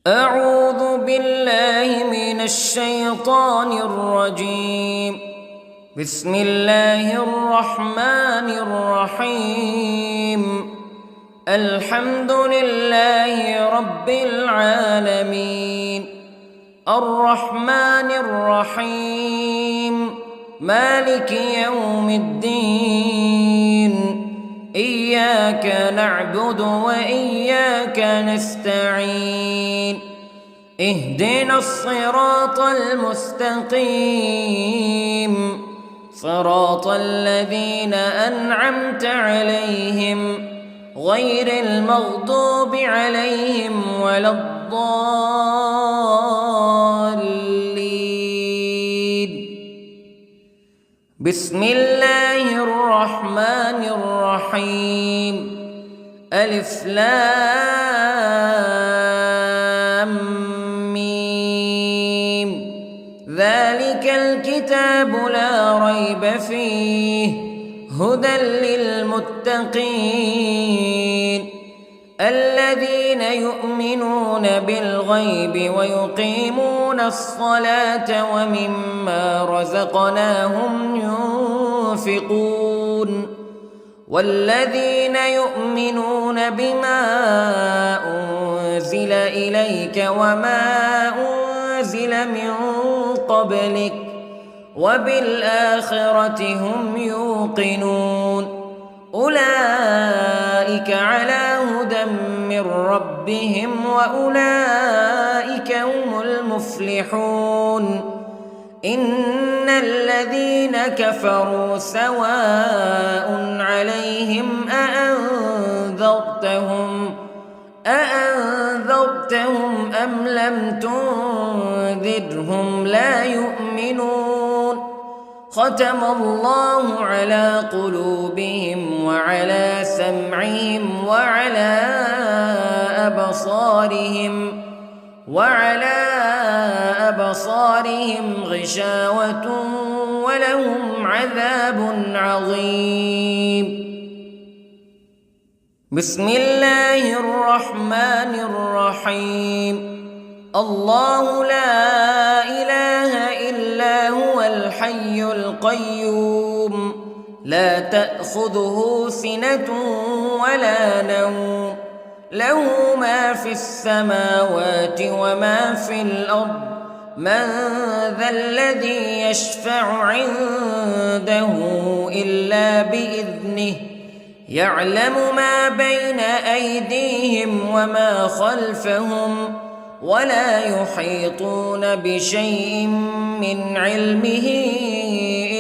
أعوذ بالله من الشيطان الرجيم. بسم الله الرحمن الرحيم. الحمد لله رب العالمين، الرحمن الرحيم، مالك يوم الدين. إياك نعبد وإياك نستعين. اهدنا الصراط المستقيم، صراط الذين أنعمت عليهم غير المغضوب عليهم ولا الضالين. بسم الله الرحمن الرحيم. ألف لام ميم. ذلك الكتاب لا ريب فيه هدى للمتقين الذين يؤمنون بالغيب ويقيمون الصلاة ومما رزقناهم ينفقون والذين يؤمنون بما أنزل إليك وما أنزل من قبلك وبالآخرة هم يوقنون. أولئك على هدى من ربهم وأولئك هم المفلحون. إن الذين كفروا سواء عليهم أأنذرتهم أم لم تنذرهم لا يؤمنون. ختم الله على قلوبهم وعلى سمعهم وعلى أبصارهم غشاوة ولهم عذاب عظيم. بسم الله الرحمن الرحيم. الله لا إله إلا هو الحي القيوم لا تأخذه سنة ولا نوم له ما في السماوات وما في الأرض. من ذا الذي يشفع عنده إلا بإذنه يعلم ما بين أيديهم وما خلفهم ولا يحيطون بشيء من علمه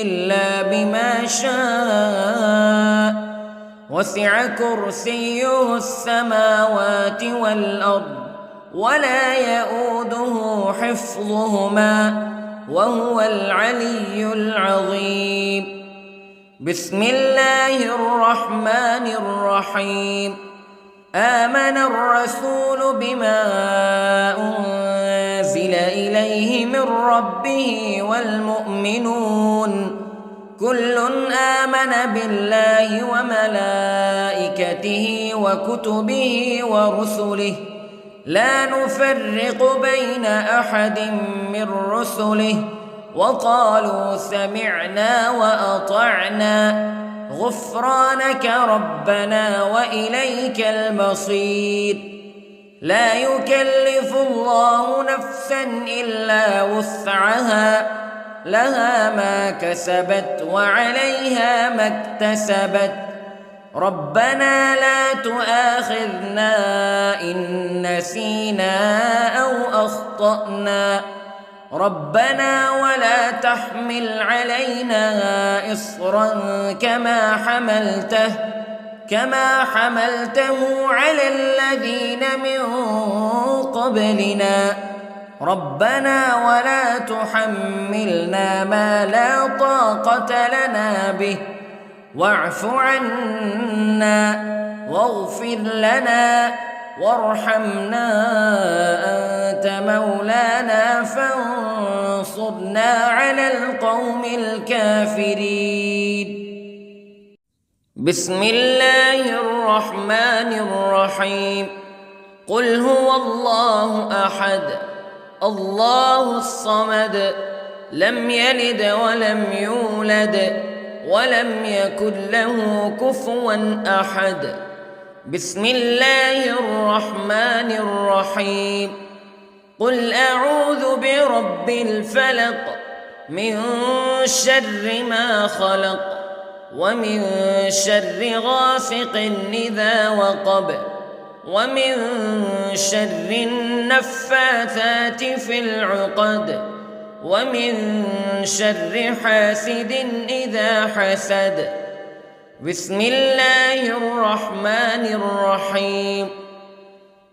إلا بما شاء. وسع كرسيه السماوات والأرض ولا يؤوده حفظهما وهو العلي العظيم. بسم الله الرحمن الرحيم. آمن الرسول بما أنزل إليه من ربه والمؤمنون كل آمن بالله وملائكته وكتبه ورسله لا نفرق بين أحد من رسله وقالوا سمعنا وأطعنا غفرانك ربنا وإليك المصير. لا يكلف الله نفسا إلا وسعها لها ما كسبت وعليها ما اكتسبت. ربنا لا تؤاخذنا إن نسينا أو أخطأنا ربنا ولا تحمل علينا إصرا كما حملته على الذين من قبلنا ربنا ولا تحملنا ما لا طاقة لنا به واعف عنا واغفر لنا وارحمنا أنت مولانا فانصرنا على القوم الكافرين. بسم الله الرحمن الرحيم. قل هو الله أحد الله الصمد لم يلد ولم يولد ولم يكن له كفوا أحد. بسم الله الرحمن الرحيم. قل أعوذ برب الفلق من شر ما خلق ومن شر غاسق إذا وقب ومن شر النفاثات في العقد ومن شر حاسد إذا حسد. بسم الله الرحمن الرحيم.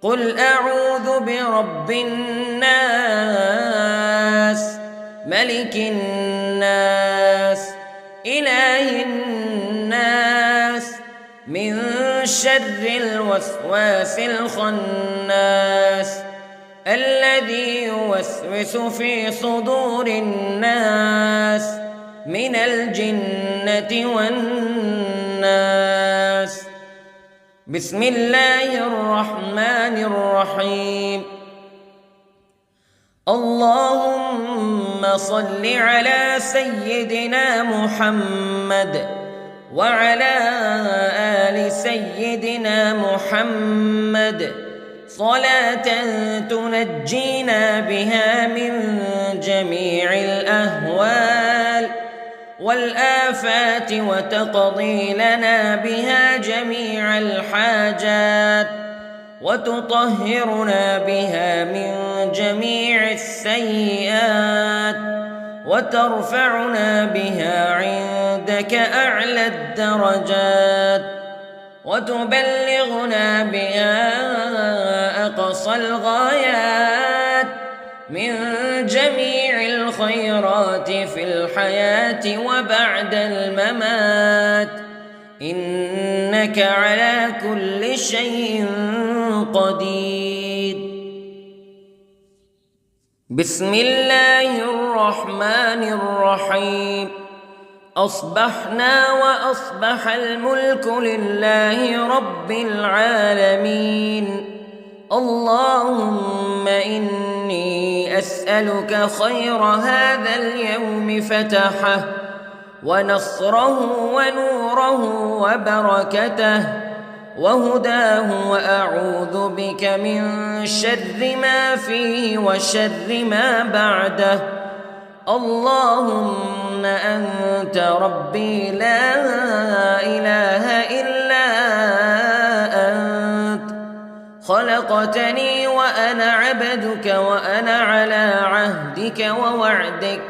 قل أعوذ برب الناس ملك الناس إله الناس من شر الوسواس الخناس الذي يوسوس في صدور الناس من الجنة والناس. بسم الله الرحمن الرحيم. اللهم صل على سيدنا محمد وعلى آل سيدنا محمد صلاة تنجينا بها من جميع الأهوال والآفات وتقضي لنا بها جميع الحاجات وتطهرنا بها من جميع السيئات وترفعنا بها عندك أعلى الدرجات وتبلغنا بها أقصى الغايات من جميع الخيرات في الحياة وبعد الممات إنك على كل شيء قدير. بسم الله الرحمن الرحيم. أصبحنا وأصبح الملك لله رب العالمين. اللهم إني أسألك خير هذا اليوم فتحه ونصره ونوره وبركته وهداه وأعوذ بك من شر ما فيه وشر ما بعده. اللهم أنت ربي لا إله إلا أنت خلقتني وأنا عبدك وأنا على عهدك ووعدك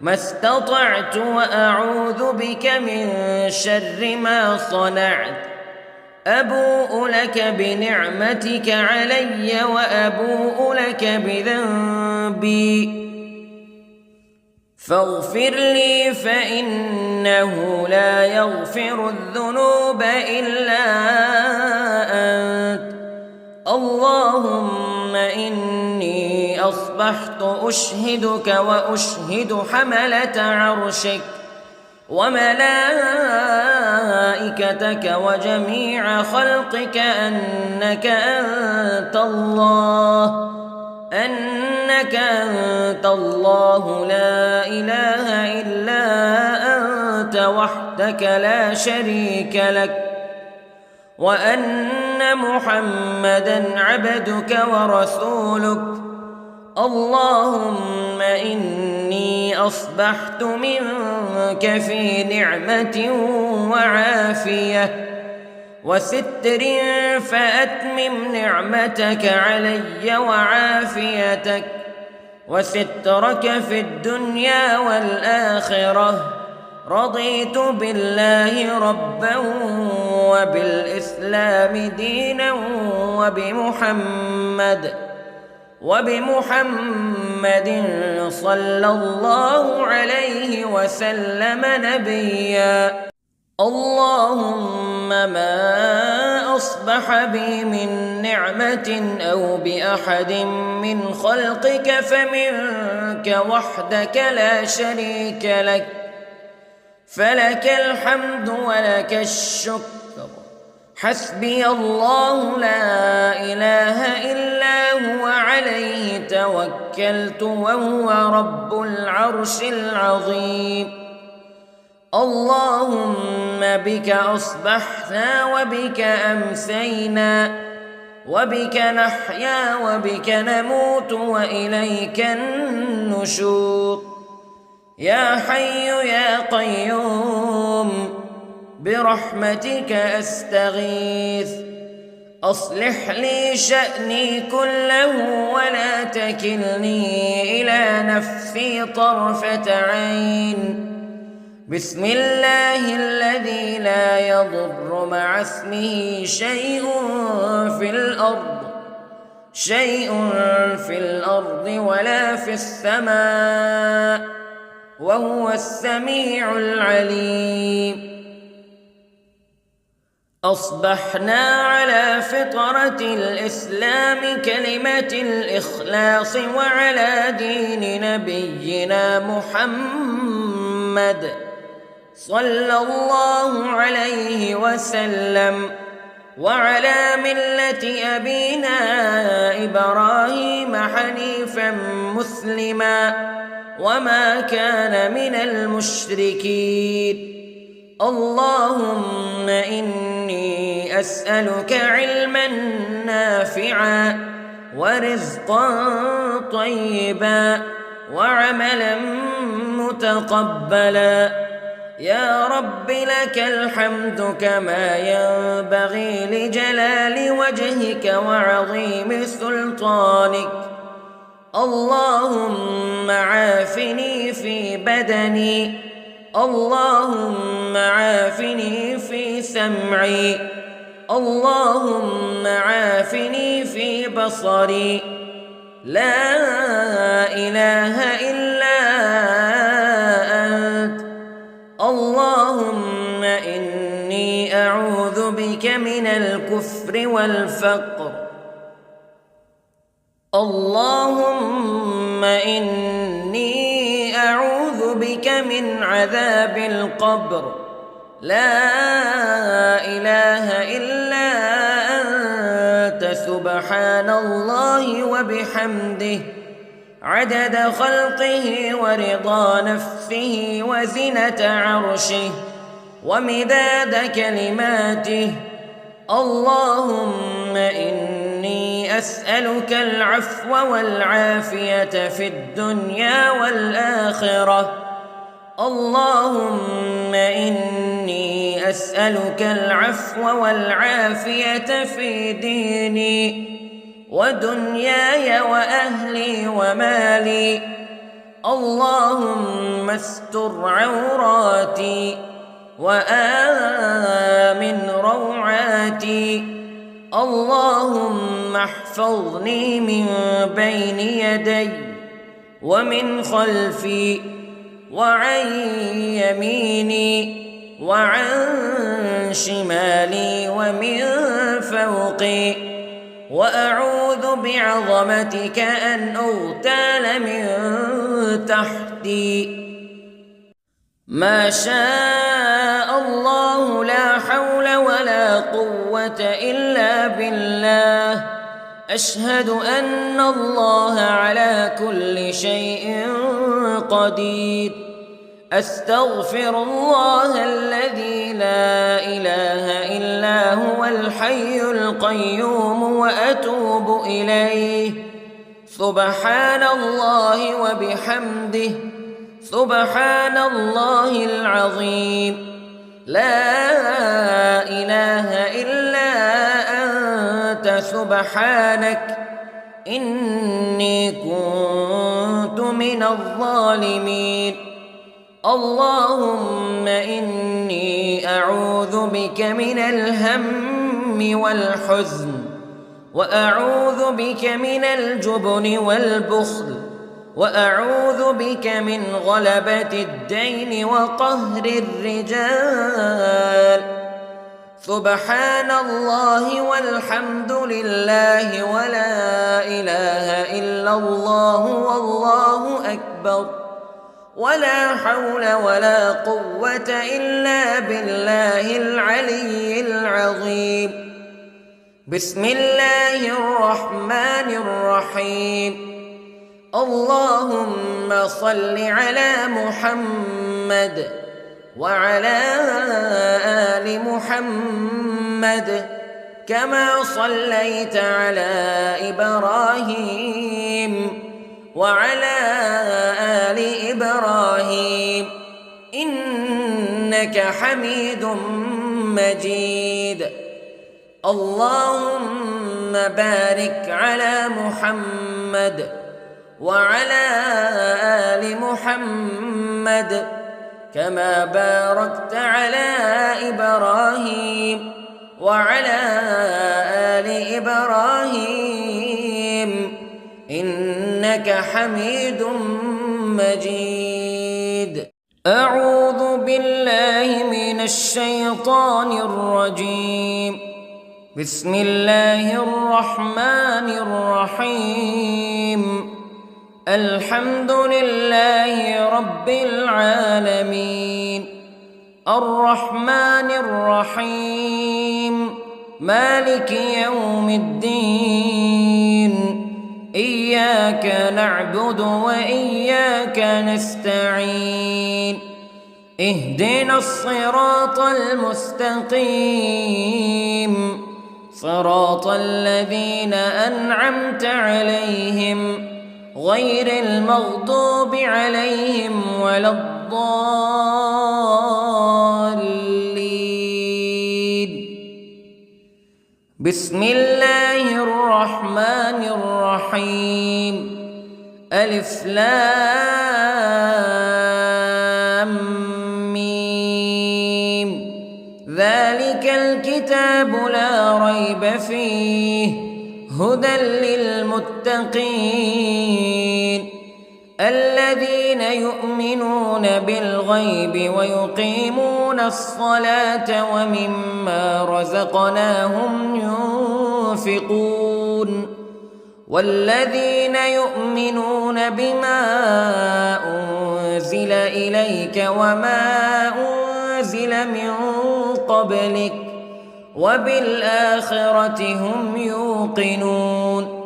ما استطعت وأعوذ بك من شر ما صنعت. أبوء لك بنعمتك علي وأبوء لك بذنبي فاغفر لي فإنه لا يغفر الذنوب إلا أنت. اللهم إني أصبحت أشهدك وأشهد حملة عرشك وملائكتك وجميع خلقك أنك أنت الله لا إله إلا أنت وحدك لا شريك لك وأن محمدًا عبدك ورسولك. اللهم إني أصبحت منك في نعمة وعافية وستر فأتمم نعمتك علي وعافيتك وسترك في الدنيا والآخرة. رضيت بالله ربا وبالإسلام دينا وبمحمد صلى الله عليه وسلم نبيا. اللهم ما أصبح بي من نعمة أو بأحد من خلقك فمنك وحدك لا شريك لك فلك الحمد ولك الشكر حسبي الله لا إله إلا هو عليه توكلت وهو رب العرش العظيم. اللهم بك أصبحنا وبك أمسينا وبك نحيا وبك نموت وإليك النشور. يا حي يا قيوم برحمتك أستغيث، أصلح لي شأني كله ولا تكلني إلى نفسي طرفة عين. بسم الله الذي لا يضر مع اسمه شيء في الأرض ولا في السماء وهو السميع العليم. أصبحنا على فطرة الإسلام كلمة الإخلاص وعلى دين نبينا محمد صلى الله عليه وسلم وعلى ملة أبينا إبراهيم حنيفا مسلما وما كان من المشركين. اللهم إني أسألك علما نافعا ورزقا طيبا وعملا متقبلا. يا رب لك الحمد كما ينبغي لجلال وجهك وعظيم سلطانك. اللهم عافني في بدني، اللهم عافني في سمعي، اللهم عافني في بصري. لا إله إلا أنت. اللهم إني أعوذ بك من الكفر والفقر. اللهم إني أعوذ بك من عذاب القبر. لا إله إلا أنت سبحان الله وبحمده عدد خلقه ورضا نفسه وزنة عرشه ومداد كلماته. اللهم إني أسألك العفو والعافية في الدنيا والآخرة. اللهم إني أسألك العفو والعافية في ديني ودنياي وأهلي ومالي. اللهم استر عوراتي وآمن روعاتي. اللهم احفظني من بين يدي ومن خلفي وعن يميني وعن شمالي ومن فوقي، وأعوذ بعظمتك أن أغتال من تحتي. ما شاء الله لا حول ولا قوة إلا بالله. أشهد أن الله على كل شيء قدير. أستغفر الله الذي لا إله إلا هو الحي القيوم وأتوب إليه. سبحان الله وبحمده سبحان الله العظيم. لا إله إلا أنت سبحانك إني كنت من الظالمين. اللهم إني أعوذ بك من الهم والحزن، وأعوذ بك من الجبن والبخل، وأعوذ بك من غلبة الدين وقهر الرجال. سبحان الله والحمد لله ولا إله إلا الله والله أكبر. ولا حول ولا قوة إلا بالله العلي العظيم. بسم الله الرحمن الرحيم. اللهم صل على محمد وعلى آل محمد كما صليت على إبراهيم وعلى آل إبراهيم إنك حميد مجيد. اللهم بارك على محمد وعلى آل محمد كما باركت على إبراهيم وعلى آل إبراهيم إنك حميد مجيد. أعوذ بالله من الشيطان الرجيم. بسم الله الرحمن الرحيم. الحمد لله رب العالمين الرحمن الرحيم مالك يوم الدين إياك نعبد وإياك نستعين اهدنا الصراط المستقيم صراط الذين أنعمت عليهم غير المغضوب عليهم ولا الضالين. بسم الله الرحمن الرحيم. ألف لام ميم. ذلك الكتاب لا ريب فيه هدى للمتقين الذين يؤمنون بالغيب ويقيمون الصلاة ومما رزقناهم ينفقون والذين يؤمنون بما أنزل إليك وما أنزل من قبلك وبالآخرة هم يوقنون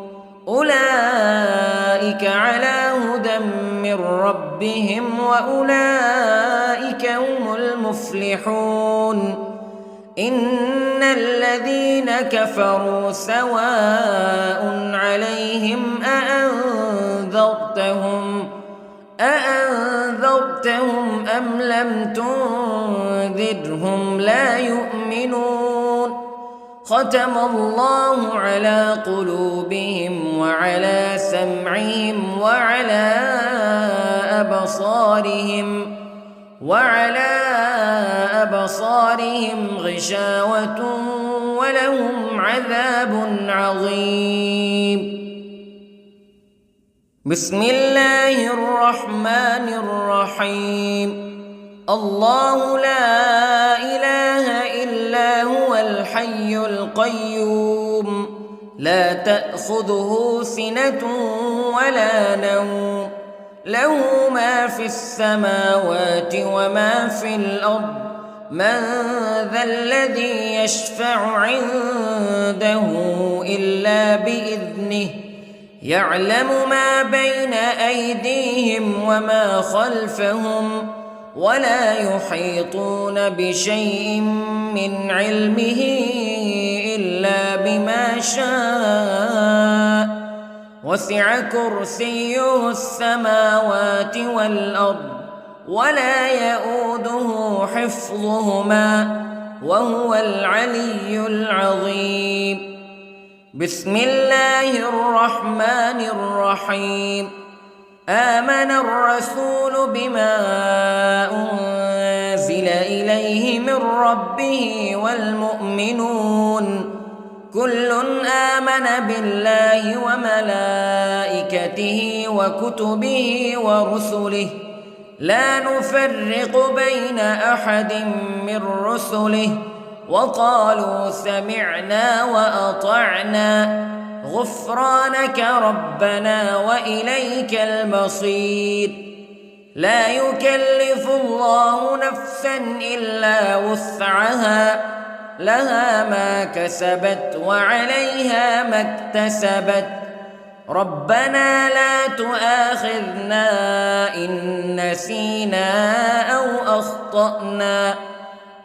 أولئك على هدى من ربهم وأولئك هم المفلحون. إن الذين كفروا سواء عليهم أأنذرتهم أم لم تنذرهم لا يؤمنون. ختم الله على قلوبهم وعلى سمعهم وعلى أبصارهم غشاوة ولهم عذاب عظيم. بسم الله الرحمن الرحيم. الله لا إله إلا هو الحي القيوم لا تأخذه سنة ولا نوم له ما في السماوات وما في الأرض من ذا الذي يشفع عنده إلا بإذنه يعلم ما بين أيديهم وما خلفهم ولا يحيطون بشيء من علمه إلا بما شاء وسع كرسيه السماوات والأرض ولا يؤوده حفظهما وهو العلي العظيم. بسم الله الرحمن الرحيم. آمن الرسول بما أنزل إليه من ربه والمؤمنون كل آمن بالله وملائكته وكتبه ورسله لا نفرق بين أحد من رسله وقالوا سمعنا وأطعنا غفرانك ربنا وإليك المصير. لا يكلف الله نفسا إلا وسعها لها ما كسبت وعليها ما اكتسبت ربنا لا تؤاخذنا إن نسينا أو أخطأنا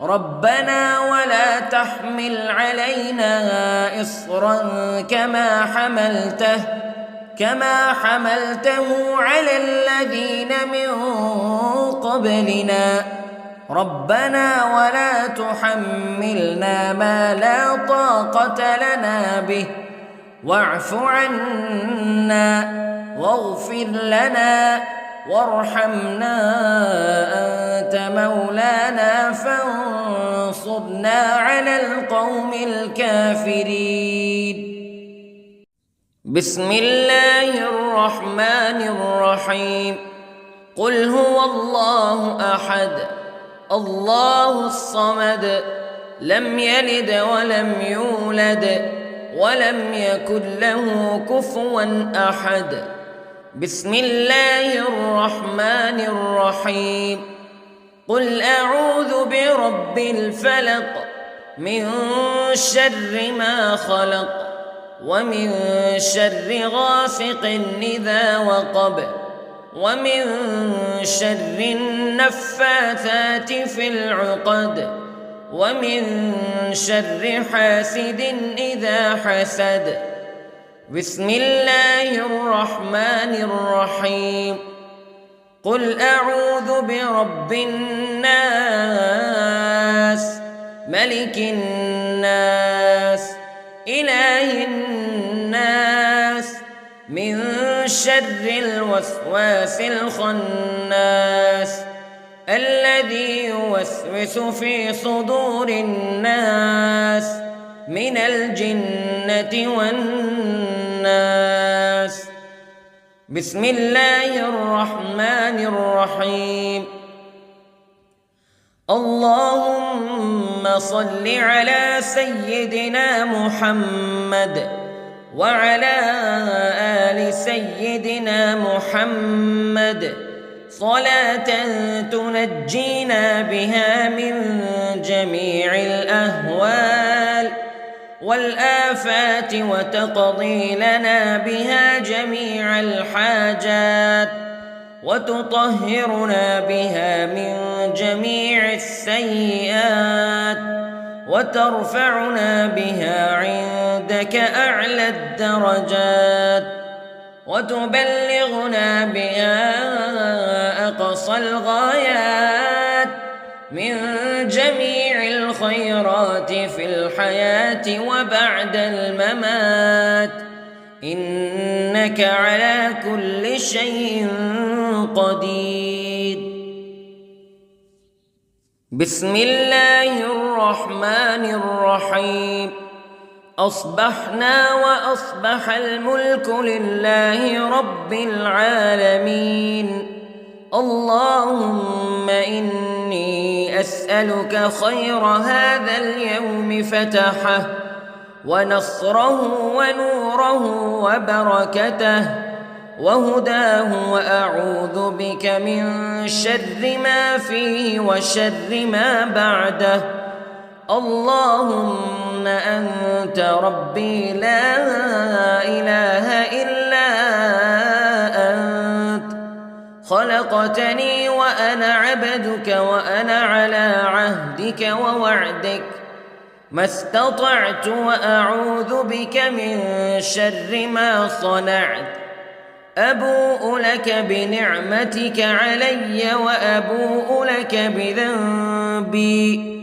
ربنا ولا تحمل علينا إصرا كما حملته على الذين من قبلنا ربنا ولا تحملنا ما لا طاقة لنا به واعف عنا واغفر لنا وارحمنا أنت مولانا فانصرنا على القوم الكافرين. بسم الله الرحمن الرحيم. قل هو الله أحد الله الصمد لم يلد ولم يولد ولم يكن له كفوا أحد. بسم الله الرحمن الرحيم. قل أعوذ برب الفلق من شر ما خلق ومن شر غاسق إذا وقب ومن شر النفاثات في العقد ومن شر حاسد إذا حسد. بسم الله الرحمن الرحيم. قل أعوذ برب الناس ملك الناس إله الناس من شر الوسواس الخناس الذي يوسوس في صدور الناس من الجنة والناس. بسم الله الرحمن الرحيم. اللهم صل على سيدنا محمد وعلى آل سيدنا محمد صلاة تنجينا بها من جميع الأهوال والآفات وتقضي لنا بها جميع الحاجات وتطهرنا بها من جميع السيئات وترفعنا بها عندك أعلى الدرجات وتبلغنا بها أقصى الغايات من جميع الخيرات في الحياة وبعد الممات إنك على كل شيء قدير. بسم الله الرحمن الرحيم. أصبحنا وأصبح الملك لله رب العالمين. اللهم إني أسألك خير هذا اليوم فتحه ونصره ونوره وبركته وهداه وأعوذ بك من شر ما فيه وشر ما بعده. اللهم أنت ربي لا إله إلا أنت خلقتني وأنا عبدك وأنا على عهدك ووعدك ما استطعت وأعوذ بك من شر ما صنعت. أبوء لك بنعمتك علي وأبوء لك بذنبي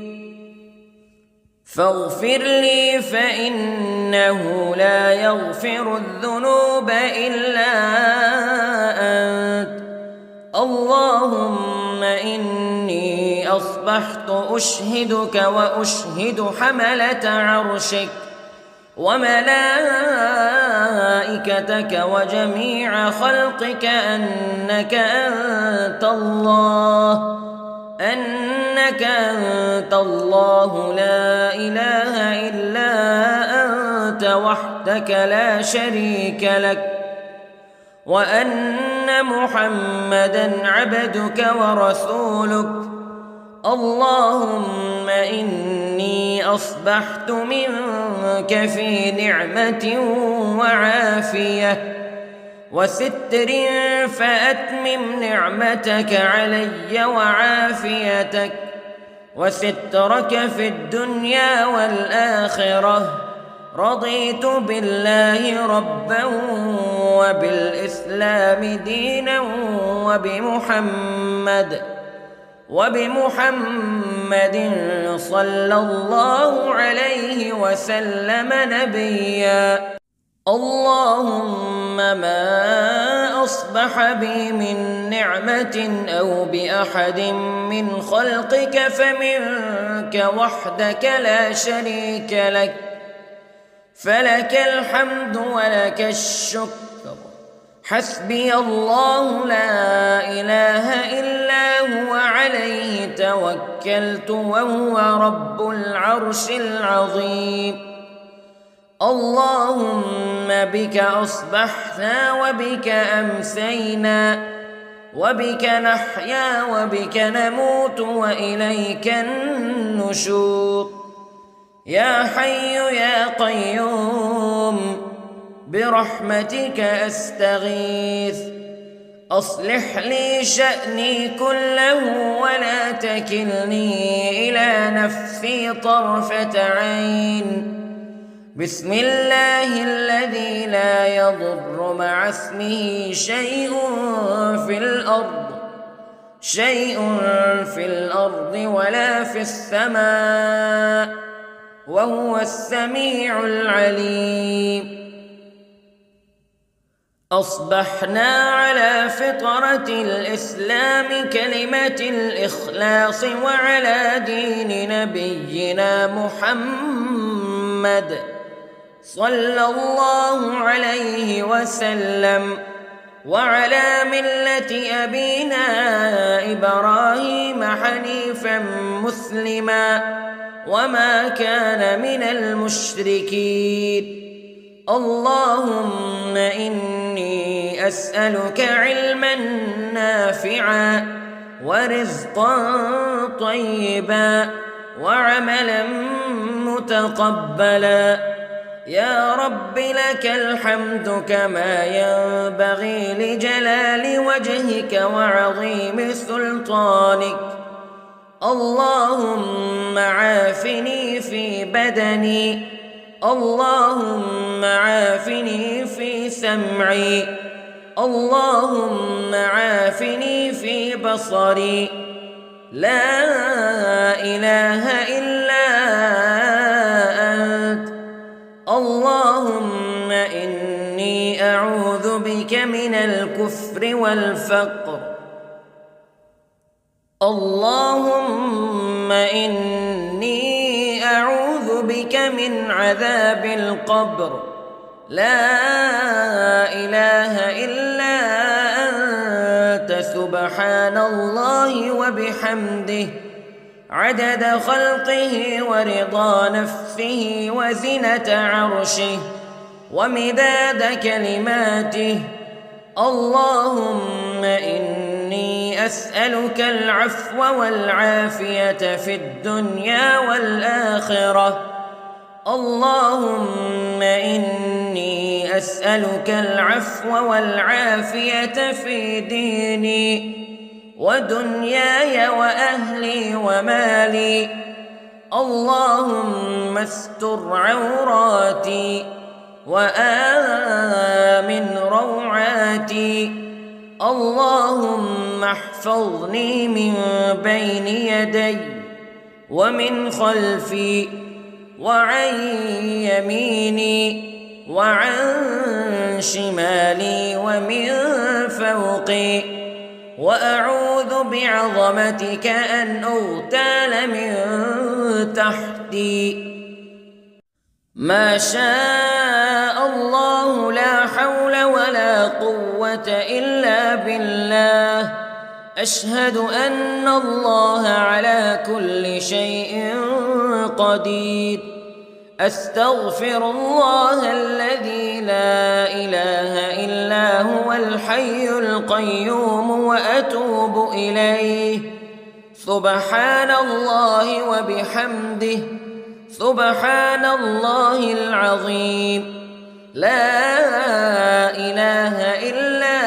فاغفر لي فإنه لا يغفر الذنوب إلا أنت. اللهم إني أصبحت أشهدك وأشهد حملة عرشك وملائكتك وجميع خلقك أنك أنت الله لا إله إلا أنت وحدك لا شريك لك وأن أن محمدًا عبدك ورسولك. اللهم إني أصبحت منك في نعمة وعافية وستر، فأتمم نعمتك علي وعافيتك وسترك في الدنيا والآخرة. رضيت بالله ربًا وبالإسلام دينًا وبمحمد صلى الله عليه وسلم نبيًا. اللهم ما أصبح بي من نعمة أو بأحد من خلقك فمنك وحدك لا شريك لك، فلك الحمد ولك الشكر. حسبي الله لا إله إلا هو، عليه توكلت وهو رب العرش العظيم. اللهم بك أصبحنا وبك أمسينا وبك نحيا وبك نموت وإليك النشور. يا حي يا قيوم برحمتك أستغيث، أصلح لي شأني كله ولا تكلني إلى نفسي طرفة عين. بسم الله الذي لا يضر مع اسمه شيء في الأرض ولا في السماء، وهو السميع العليم. أصبحنا على فطرة الإسلام كلمة الإخلاص وعلى دين نبينا محمد صلى الله عليه وسلم، وعلى ملة أبينا إبراهيم حنيفا مسلما وما كان من المشركين. اللهم إني أسألك علما نافعا ورزقا طيبا وعملا متقبلا. يا رب لك الحمد كما ينبغي لجلال وجهك وعظيم سلطانك. اللهم عافني في بدني، اللهم عافني في سمعي، اللهم عافني في بصري. لا إله إلا أنت. اللهم إني أعوذ بك من الكفر والفقر. اللهم إني أعوذ بك من عذاب القبر. لا إله إلا أنت، سبحان الله وبحمده، عدد خلقه ورضا نفسه وزنة عرشه ومداد كلماته. اللهم إني أسألك العفو والعافية في الدنيا والآخرة. اللهم إني أسألك العفو والعافية في ديني ودنياي وأهلي ومالي. اللهم استر عوراتي وآمن روعاتي. اللهم احفظني من بين يدي ومن خلفي وعن يميني وعن شمالي ومن فوقي، وأعوذ بعظمتك أن أغتال من تحتي. ما شاء الله، لا حول ولا قوة إلا بالله. أشهد أن الله على كل شيء قدير. أستغفر الله الذي لا إله إلا هو الحي القيوم وأتوب إليه. سبحان الله وبحمده، سبحان الله العظيم. لا إله إلا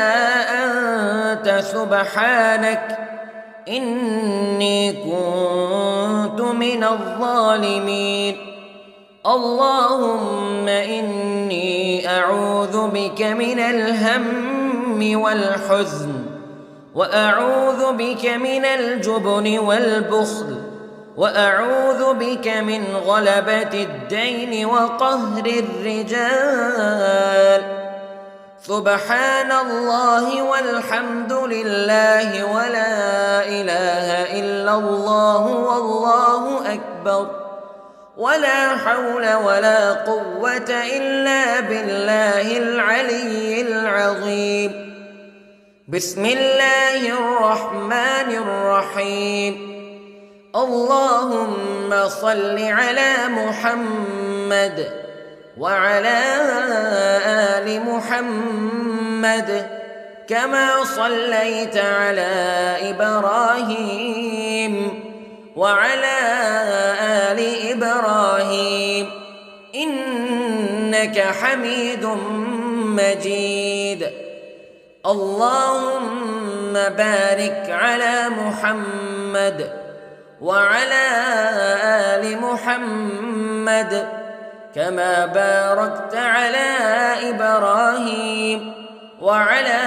أنت سبحانك إني كنت من الظالمين. اللهم إني أعوذ بك من الهم والحزن، وأعوذ بك من الجبن والبخل، وأعوذ بك من غلبة الدين وقهر الرجال. سبحان الله والحمد لله ولا إله إلا الله والله أكبر، ولا حول ولا قوة إلا بالله العلي العظيم. بسم الله الرحمن الرحيم. اللهم صل على محمد وعلى آل محمد كما صليت على إبراهيم وعلى آل إبراهيم إنك حميد مجيد. اللهم بارك على محمد وعلى آل محمد كما باركت على إبراهيم وعلى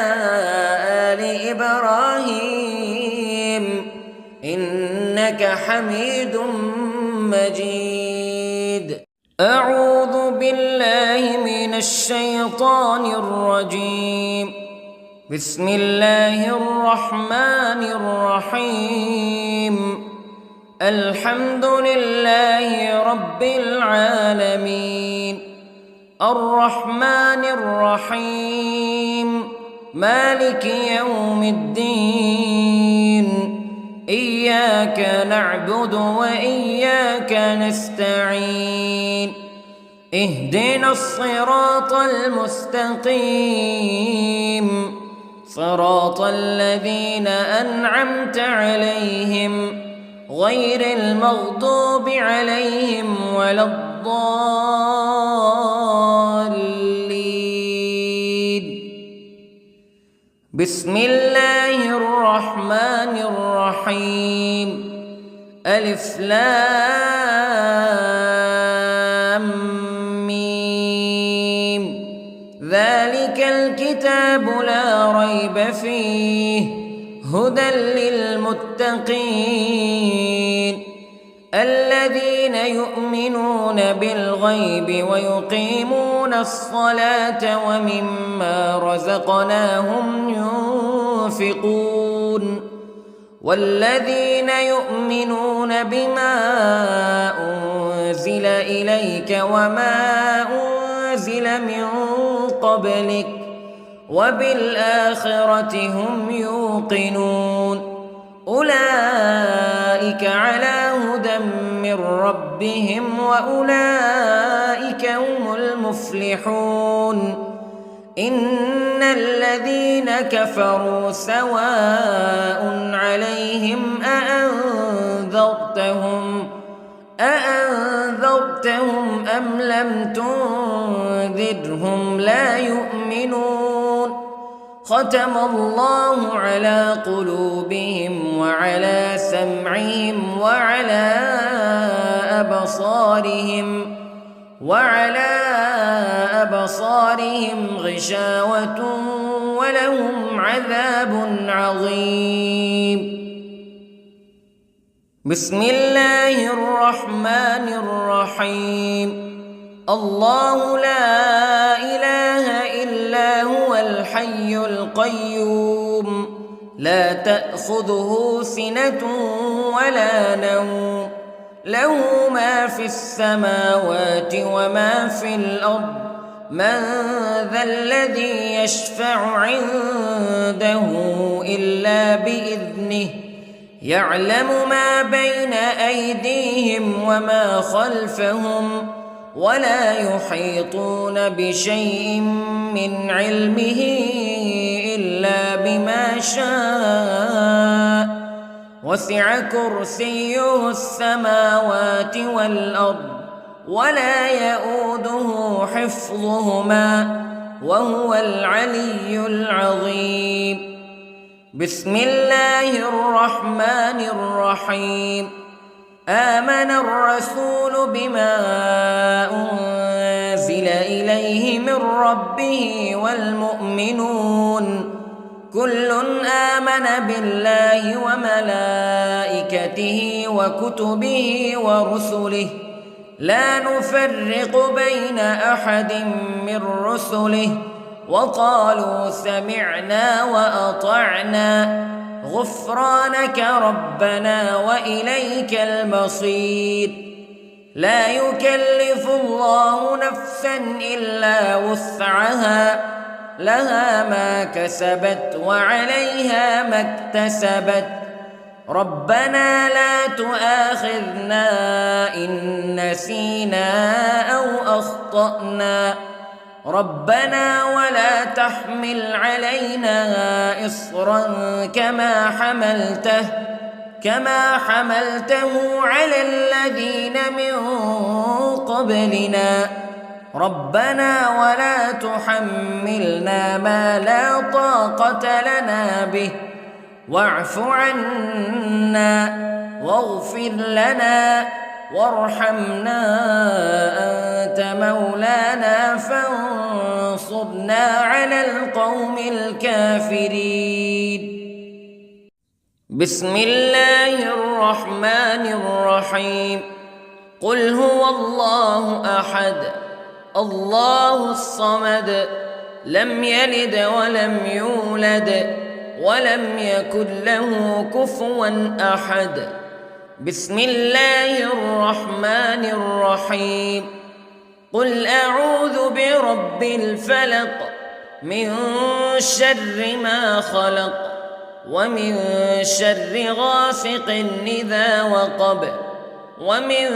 آل إبراهيم إنك حميد مجيد. أعوذ بالله من الشيطان الرجيم. بسم الله الرحمن الرحيم. الحمد لله رب العالمين، الرحمن الرحيم، مالك يوم الدين. إياك نعبد وإياك نستعين. اهدنا الصراط المستقيم، صراط الذين أنعمت عليهم غير المغضوب عليهم ولا الضالين. بسم الله الرحمن الرحيم. ألف لام ميم. ذلك الكتاب لا ريب فيه هدى للمتقين الذين يؤمنون بالغيب ويقيمون الصلاة ومما رزقناهم ينفقون والذين يؤمنون بما أنزل إليك وما أنزل من قبلك وبالآخرة هم يوقنون أولئك على هدى من ربهم وأولئك هم المفلحون. إن الذين كفروا سواء عليهم أأنذرتهم أم لم تنذرهم لا يؤمنون. ختم الله على قلوبهم وعلى سمعهم وعلى أبصارهم غشاوة ولهم عذاب عظيم. بسم الله الرحمن الرحيم. الله لا إله إلا هو الحي القيوم لا تأخذه سنة ولا نوم له ما في السماوات وما في الأرض من ذا الذي يشفع عنده إلا بإذنه يعلم ما بين أيديهم وما خلفهم ولا يحيطون بشيء من علمه إلا بما شاء وسع كرسيه السماوات والأرض ولا يئوده حفظهما وهو العلي العظيم. بسم الله الرحمن الرحيم. آمن الرسول بما أنزل إليه من ربه والمؤمنون كل آمن بالله وملائكته وكتبه ورسله لا نفرق بين أحد من رسله وقالوا سمعنا وأطعنا غفرانك ربنا وإليك المصير. لا يكلف الله نفسا إلا وسعها لها ما كسبت وعليها ما اكتسبت ربنا لا تؤاخذنا إن نسينا أو أخطأنا ربنا ولا تحمل علينا إصرا كما حملته على الذين من قبلنا ربنا ولا تحملنا ما لا طاقة لنا به واعف عنا واغفر لنا وارحمنا أنت مولانا فانصرنا على القوم الكافرين. بسم الله الرحمن الرحيم. قل هو الله أحد الله الصمد لم يلد ولم يولد ولم يكن له كفوا أحد. بسم الله الرحمن الرحيم. قل أعوذ برب الفلق من شر ما خلق ومن شر غاسق إذا وقب ومن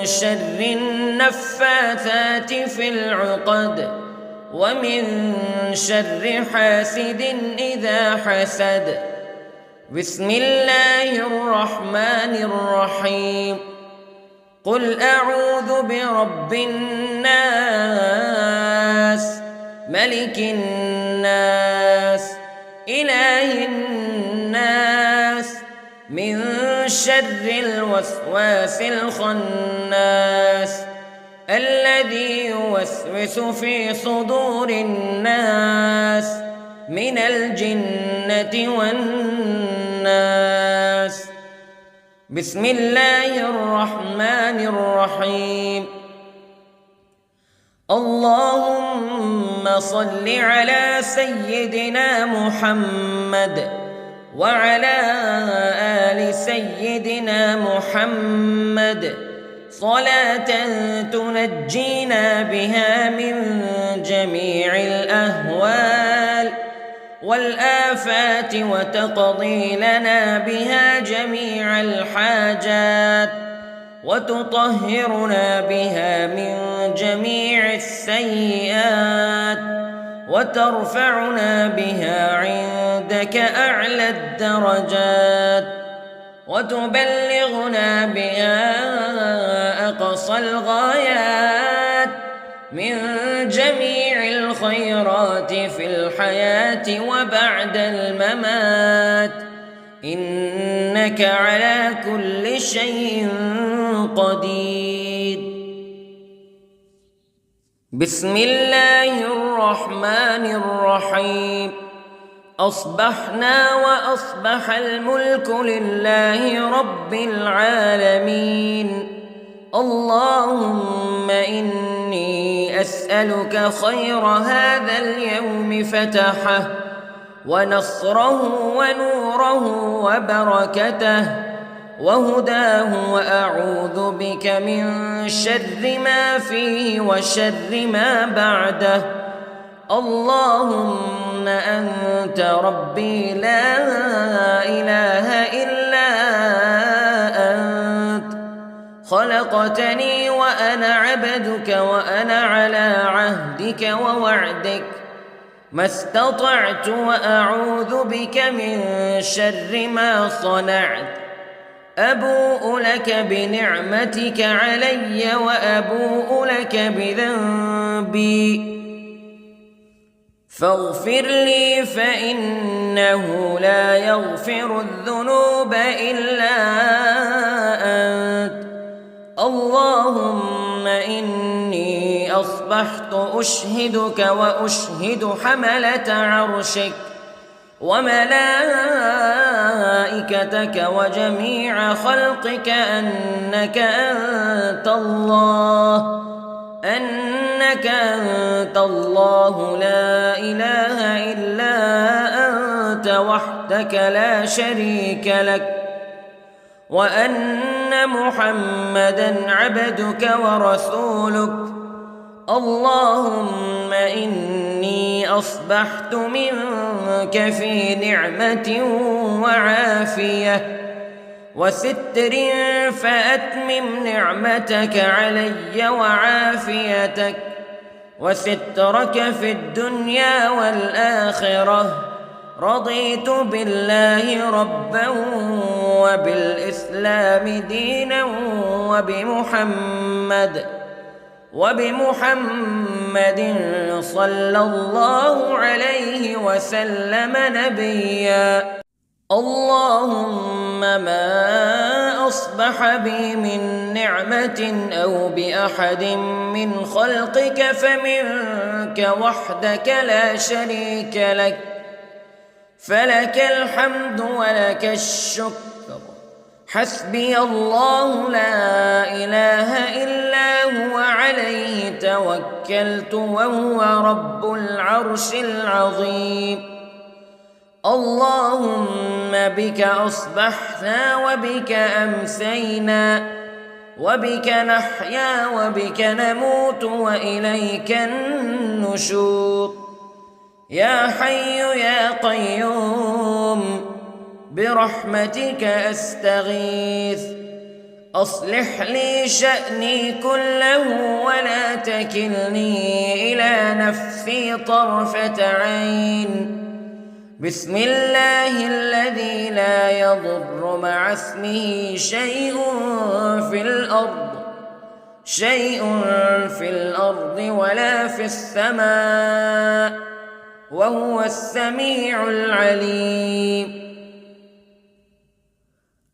شر النفاثات في العقد ومن شر حاسد إذا حسد. بسم الله الرحمن الرحيم. قل أعوذ برب الناس ملك الناس إله الناس من شر الوسواس الخناس الذي يوسوس في صدور الناس من الجنة والناس. بسم الله الرحمن الرحيم. اللهم صل على سيدنا محمد وعلى آل سيدنا محمد صلاة تنجينا بها من جميع الأهوال والآفات وتقضي لنا بها جميع الحاجات وتطهرنا بها من جميع السيئات وترفعنا بها عندك أعلى الدرجات وتبلغنا بها أقصى الغايات من جميع الخيرات في الحياة وبعد الممات إنك على كل شيء قدير. بسم الله الرحمن الرحيم. أصبحنا وأصبح الملك لله رب العالمين. اللهم إني أسألك خير هذا اليوم فتحه ونصره ونوره وبركته وهداه وأعوذ بك من شر ما فيه وشر ما بعده. اللهم أنت ربي لا إله إلا أنت خلقتني وأنا عبدك وأنا على عهدك ووعدك ما استطعت وأعوذ بك من شر ما صنعت أبوء لك بنعمتك علي وأبوء لك بذنبي فاغفر لي فإنه لا يغفر الذنوب إلا أنت اللهم إني أصبحت أشهدك وأشهد حملة عرشك وملائكتك وجميع خلقك أنك أنت الله لا إله إلا أنت وحدك لا شريك لك وأن محمدًا عبدك ورسولك اللهم إني أصبحت منك في نعمة وعافية وستر فأتمم نعمتك علي وعافيتك وسترك في الدنيا والآخرة رضيت بالله ربا وبالإسلام دينا وبمحمد صلى الله عليه وسلم نبيا اللهم ما أصبح بي من نعمة أو بأحد من خلقك فمنك وحدك لا شريك لك فلك الحمد ولك الشكر حسبي الله لا إله إلا هو عليه توكلت وهو رب العرش العظيم اللهم بك أصبحنا وبك أمسينا وبك نحيا وبك نموت وإليك النشور يا حي يا قيوم برحمتك أستغيث أصلح لي شأني كله ولا تكلني إلى نفسي طرفة عين بسم الله الذي لا يضر مع اسمه شيء في الأرض ولا في السماء وهو السميع العليم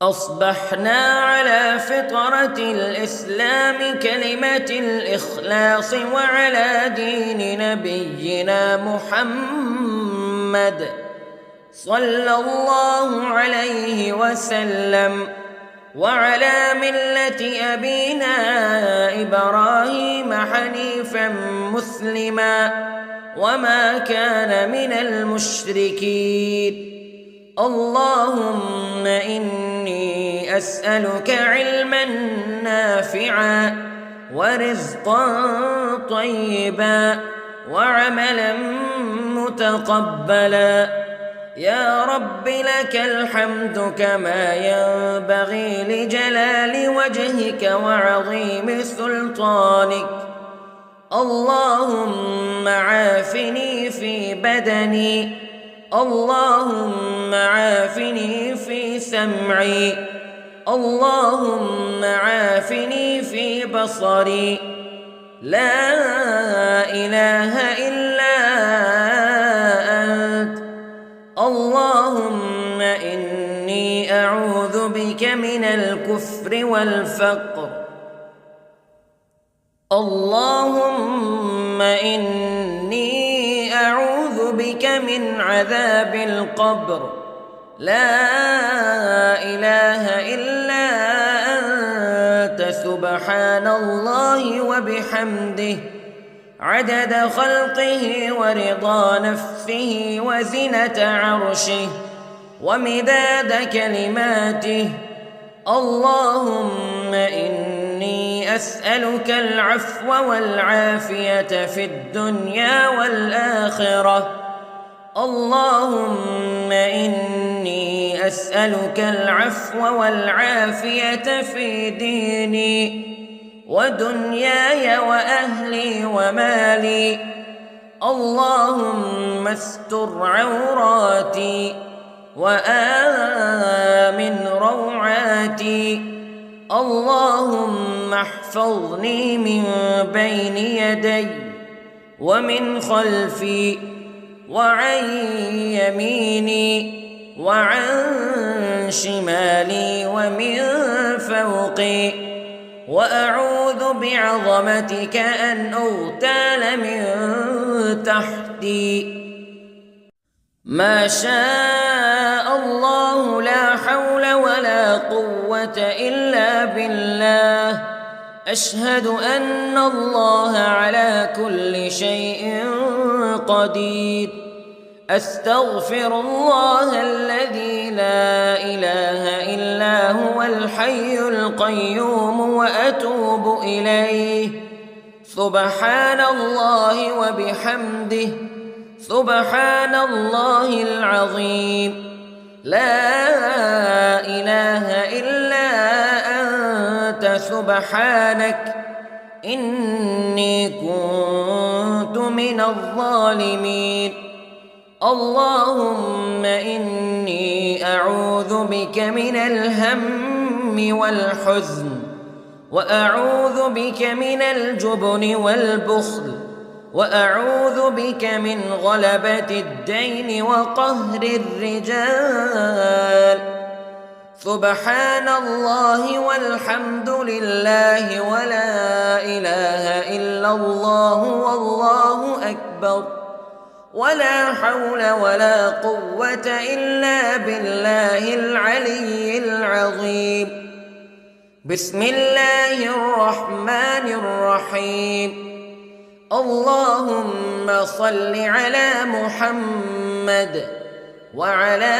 أصبحنا على فطرة الإسلام كلمة الإخلاص وعلى دين نبينا محمد صلى الله عليه وسلم وعلى ملة أبينا إبراهيم حنيفا مسلما وما كان من المشركين اللهم إني أسألك علما نافعا ورزقا طيبا وعملا متقبلا يا رب لك الحمد كما ينبغي لجلال وجهك وعظيم سلطانك اللهم عافني في بدني اللهم عافني في سمعي اللهم عافني في بصري لا إله إلا أنت اللهم إني أعوذ بك من الكفر والفقر اللهم إني أعوذ بك من عذاب القبر لا إله إلا أنت سبحان الله وبحمده عدد خلقه ورضا نفسه وزنة عرشه ومداد كلماته اللهم إني أسألك العفو والعافية في الدنيا والآخرة اللهم إني أسألك العفو والعافية في ديني ودنياي وأهلي ومالي. اللهم استر عوراتي وآمن روعاتي. اللهم احفظني من بين يدي ومن خلفي وعن يميني وعن شمالي ومن فوقي، وأعوذ بعظمتك أن أغتال من تحتي. ما شاء الله لا حول ولا قوة إلا بالله. أشهد أن الله على كل شيء قدير. أستغفر الله الذي لا إله إلا هو الحي القيوم وأتوب إليه. سبحان الله وبحمده، سبحان الله العظيم. لا إله إلا أنت سبحانك إني كنت من الظالمين. اللهم إني أعوذ بك من الهم والحزن، وأعوذ بك من الجبن والبخل، وأعوذ بك من غلبة الدين وقهر الرجال. سبحان الله والحمد لله ولا إله إلا الله والله أكبر، ولا حول ولا قوة إلا بالله العلي العظيم. بسم الله الرحمن الرحيم. اللهم صل على محمد وعلى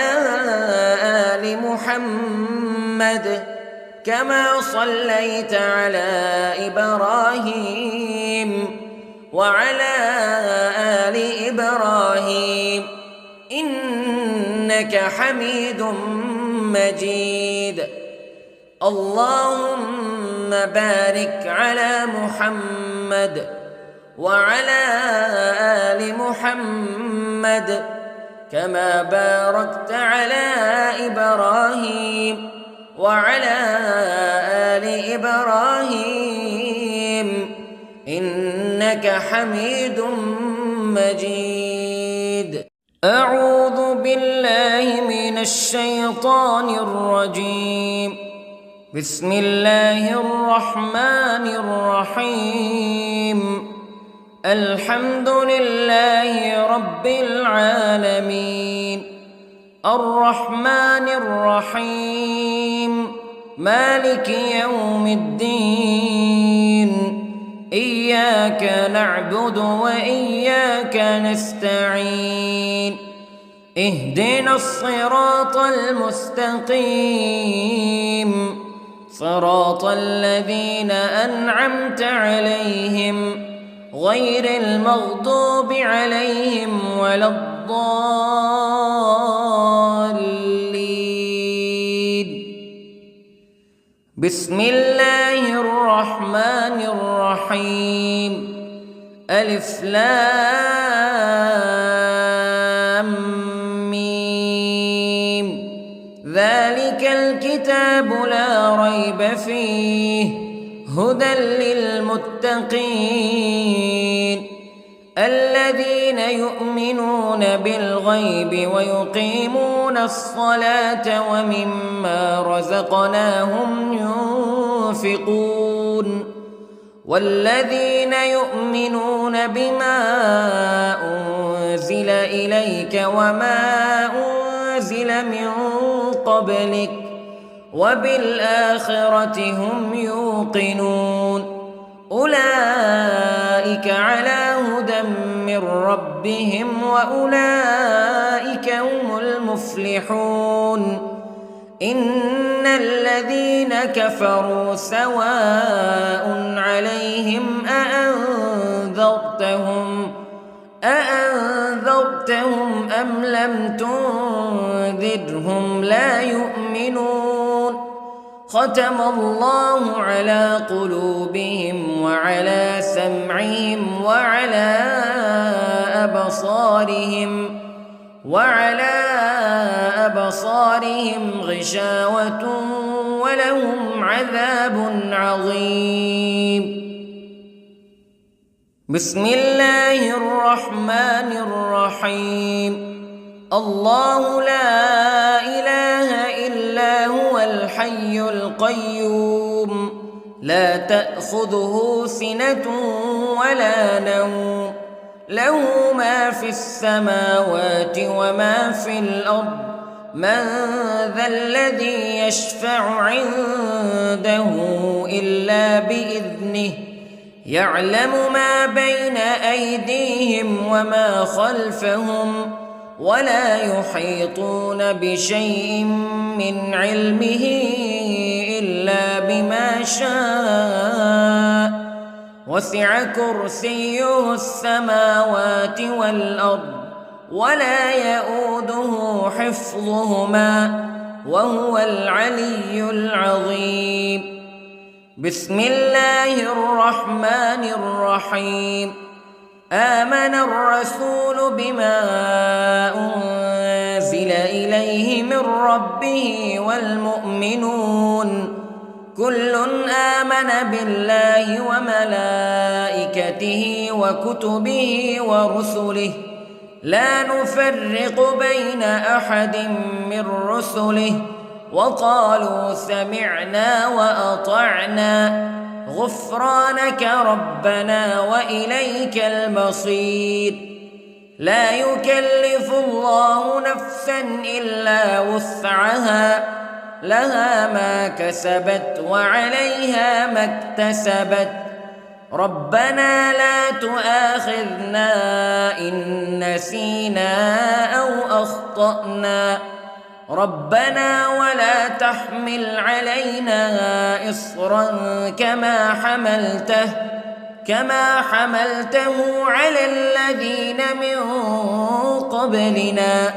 آل محمد كما صليت على إبراهيم وعلى آل إبراهيم إنك حميد مجيد. اللهم بارك على محمد وعلى آل محمد كما باركت على إبراهيم وعلى آل إبراهيم إنك حميد مجيد. أعوذ بالله من الشيطان الرجيم. بسم الله الرحمن الرحيم. الحمد لله رب العالمين، الرحمن الرحيم، مالك يوم الدين. إياك نعبد وإياك نستعين. اهدنا الصراط المستقيم، صراط الذين أنعمت عليهم غير المغضوب عليهم ولا الضالين. بسم الله الرحمن الرحيم. ألف لام ميم. ذلك الكتاب لا ريب فيه هدى للمتقين الذين يؤمنون بالغيب ويقيمون الصلاة ومما رزقناهم ينفقون والذين يؤمنون بما أنزل إليك وما أنزل من قبلك وبالآخرة هم يوقنون أولئك على هدى من ربهم وأولئك هم المفلحون إن الذين كفروا سواء عليهم أأنذرتهم أم لم تنذرهم تنذرهم لا يؤمنون ختم الله على قلوبهم وعلى سمعهم وعلى أبصارهم غشاوة ولهم عذاب عظيم. بسم الله الرحمن الرحيم. الله لا إله إلا هو الحي القيوم لا تأخذه سنة ولا نوم له ما في السماوات وما في الأرض من ذا الذي يشفع عنده إلا بإذنه يعلم ما بين أيديهم وما خلفهم ولا يحيطون بشيء من علمه إلا بما شاء وسع كرسيه السماوات والأرض ولا يؤوده حفظهما وهو العلي العظيم. بسم الله الرحمن الرحيم. آمن الرسول بما أنزل إليه من ربه والمؤمنون كل آمن بالله وملائكته وكتبه ورسله لا نفرق بين أحد من رسله وقالوا سمعنا وأطعنا غفرانك ربنا وإليك المصير. لا يكلف الله نفسا إلا وسعها لها ما كسبت وعليها ما اكتسبت ربنا لا تؤاخذنا إن نسينا أو أخطأنا ربنا ولا تحمل علينا إصرا كما حملته على الذين من قبلنا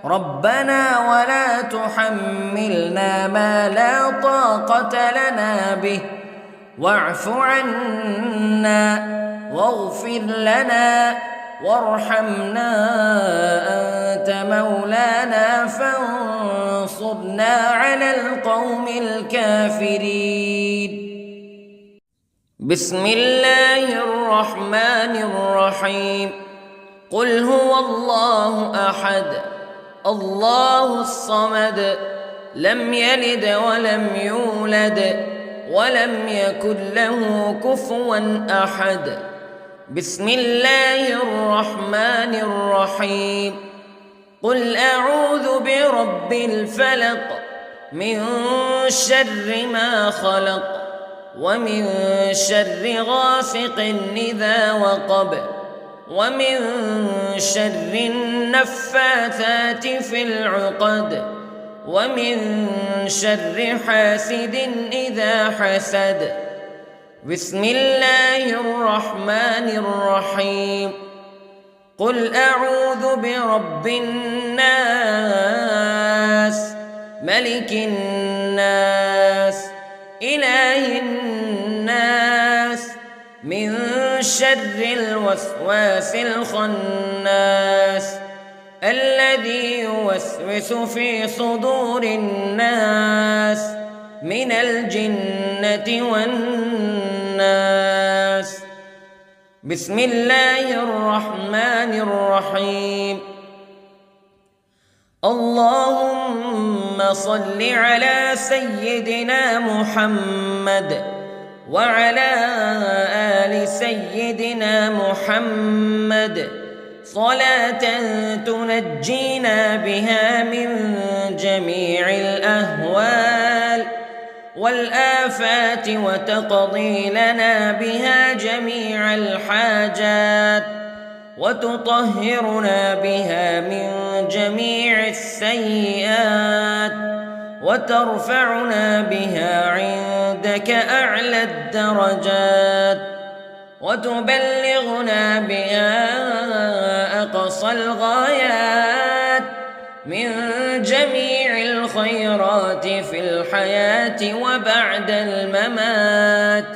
ربنا ولا تحملنا ما لا طاقة لنا به واعف عنا واغفر لنا وارحمنا أنت مولانا فانصرنا على القوم الكافرين. بسم الله الرحمن الرحيم. قل هو الله أحد الله الصمد لم يلد ولم يولد ولم يكن له كفوا أحد. بسم الله الرحمن الرحيم. قل أعوذ برب الفلق من شر ما خلق ومن شر غاسق إذا وقب ومن شر النفاثات في العقد ومن شر حاسد إذا حسد. بسم الله الرحمن الرحيم. قل أعوذ برب الناس ملك الناس إله الناس من شر الوسواس الخناس الذي يوسوس في صدور الناس من الجنة والناس. بسم الله الرحمن الرحيم. اللهم صل على سيدنا محمد وعلى آل سيدنا محمد صلاة تنجينا بها من جميع الأهوال والآفات وتقضي لنا بها جميع الحاجات وتطهرنا بها من جميع السيئات وترفعنا بها عندك أعلى الدرجات وتبلغنا بها أقصى الغايات من جميع الخيرات في الحياة وبعد الممات،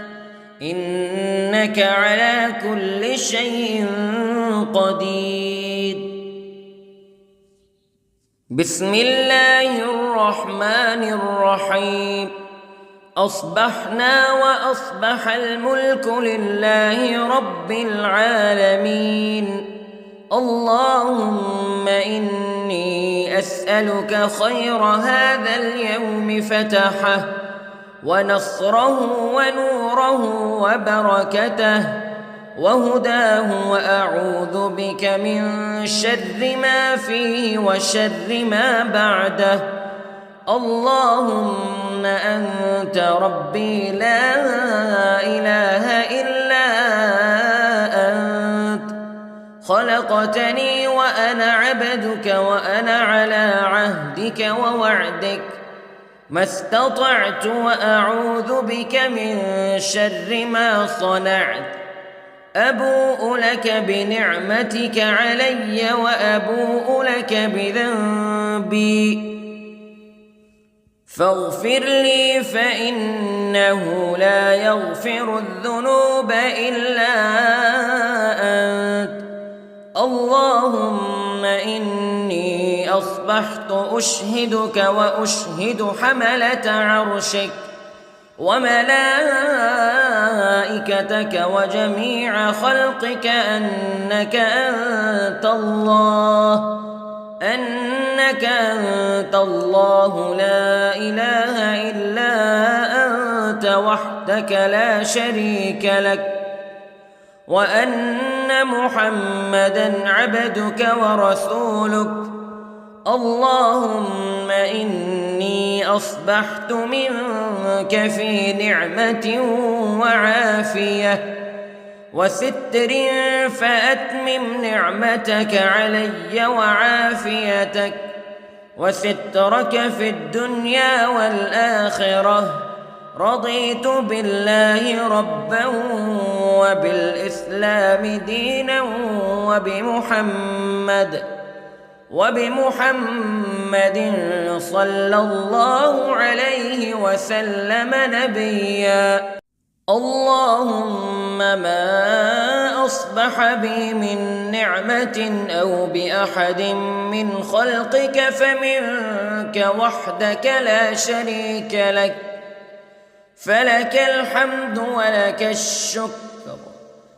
إنك على كل شيء قدير. بسم الله الرحمن الرحيم. أصبحنا وأصبح الملك لله رب العالمين. اللهم إني أسألك خير هذا اليوم فتحه ونصره ونوره وبركته وهداه، وأعوذ بك من شر ما فيه وشر ما بعده. اللهم أنت ربي لا إله إلا أنت، خلقتني وأنا عبدك وأنا على عهدك ووعدك ما استطعت، وأعوذ بك من شر ما صنعت. أبوء لك بنعمتك علي وأبوء لك بذنبي، فاغفر لي فإنه لا يغفر الذنوب إلا أنت. اللهم إني أصبحت أشهدك وأشهد حملة عرشك وملائكتك وجميع خلقك أنك أنت الله لا إله إلا أنت وحدك لا شريك لك، وأن محمدًا عبدك ورسولك. اللهم إني أصبحت منك في نعمة وعافية وستر، فأتمم نعمتك علي وعافيتك وسترك في الدنيا والآخرة. رضيت بالله ربا وبالإسلام دينا وبمحمد صلى الله عليه وسلم نبيا. اللهم ما أصبح بي من نعمة أو بأحد من خلقك فمنك وحدك لا شريك لك، فلك الحمد ولك الشكر.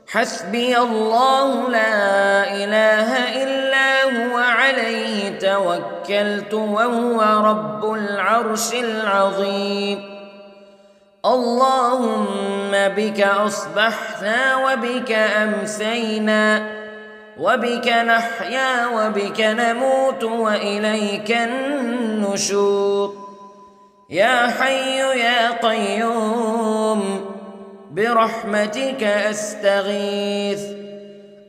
حسبي الله لا إله إلا هو عليه توكلت وهو رب العرش العظيم. اللهم بك أصبحنا وبك أمسينا وبك نحيا وبك نموت وإليك النشور. يا حي يا قيوم برحمتك أستغيث،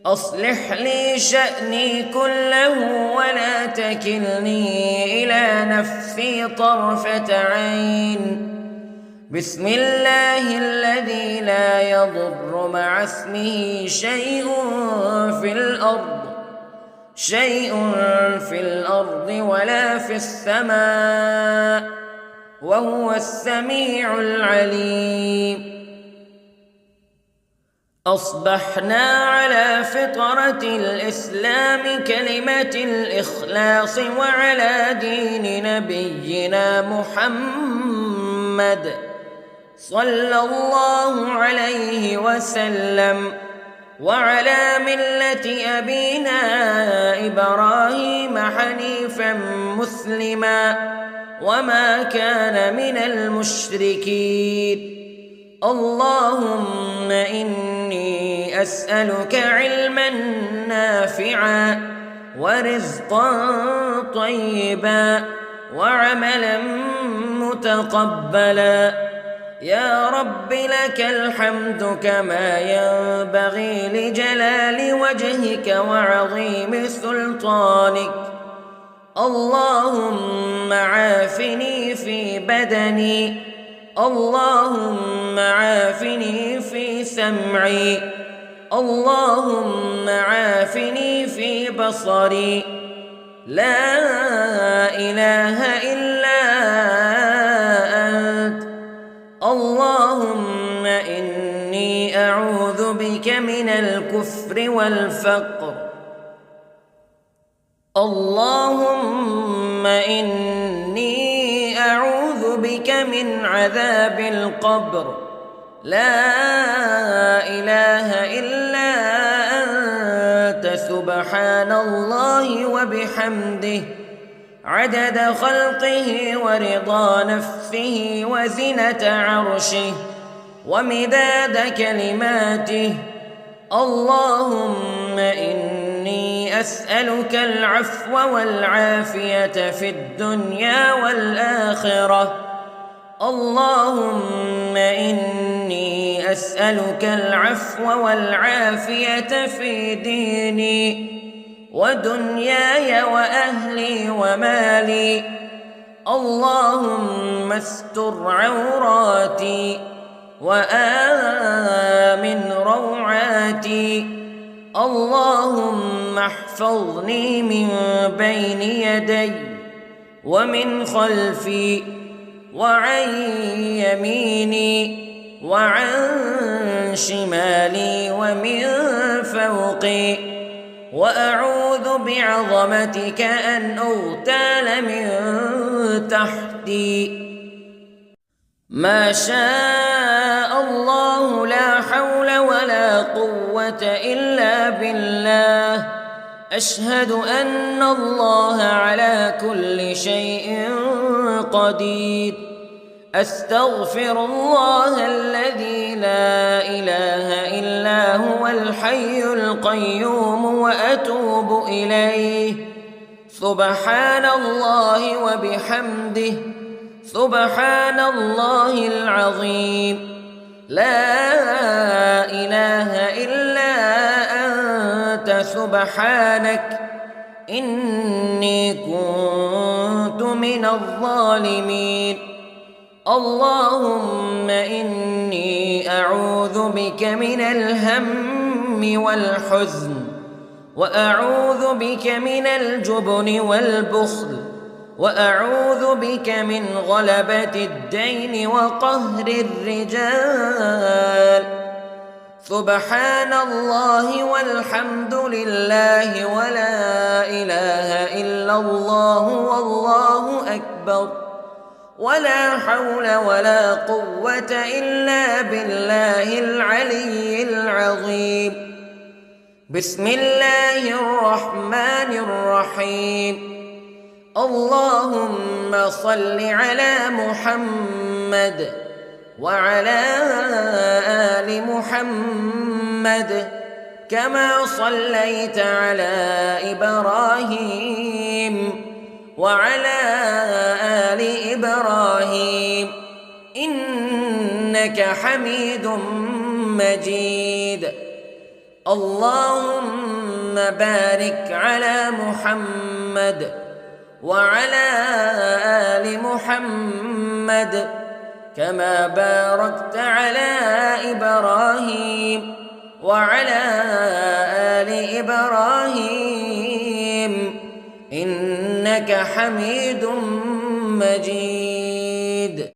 أصلح لي شأني كله ولا تكلني إلى نفسي طرفة عين. بسم الله الذي لا يضر مع اسمه شيء في الأرض ولا في السماء، وهو السميع العليم. أصبحنا على فطرة الإسلام كلمة الإخلاص وعلى دين نبينا محمد صلى الله عليه وسلم، وعلى ملة أبينا إبراهيم حنيفا مسلما وما كان من المشركين. اللهم إني أسألك علما نافعا ورزقا طيبا وعملا متقبلا. يا رب لك الحمد كما ينبغي لجلال وجهك وعظيم سلطانك. اللهم عافني في بدني، اللهم عافني في سمعي، اللهم عافني في بصري. لا إله والكفر والفقر. اللهم إني أعوذ بك من عذاب القبر، لا إله إلا أنت سبحان الله وبحمده عدد خلقه ورضا نفسه وزنة عرشه ومداد كلماته. اللهم إني أسألك العفو والعافية في الدنيا والآخرة. اللهم إني أسألك العفو والعافية في ديني ودنياي وأهلي ومالي. اللهم استر عوراتي وآمن روعاتي. اللهم احفظني من بين يدي ومن خلفي وعن يميني وعن شمالي ومن فوقي، وأعوذ بعظمتك أن أغتال من تحتي. ما شاء الله لا حول ولا قوة إلا بالله. أشهد أن الله على كل شيء قدير. أستغفر الله الذي لا إله إلا هو الحي القيوم وأتوب إليه. سبحان الله وبحمده سبحان الله العظيم. لا إله إلا أنت سبحانك إني كنت من الظالمين. اللهم إني أعوذ بك من الهم والحزن، وأعوذ بك من الجبن والبخل، وأعوذ بك من غلبة الدين وقهر الرجال. سبحان الله والحمد لله ولا إله إلا الله والله أكبر، ولا حول ولا قوة إلا بالله العلي العظيم. بسم الله الرحمن الرحيم. اللهم صل على محمد وعلى آل محمد كما صليت على إبراهيم وعلى آل إبراهيم إنك حميد مجيد. اللهم بارك على محمد وعلى آل محمد كما باركت على إبراهيم وعلى آل إبراهيم إنك حميد مجيد.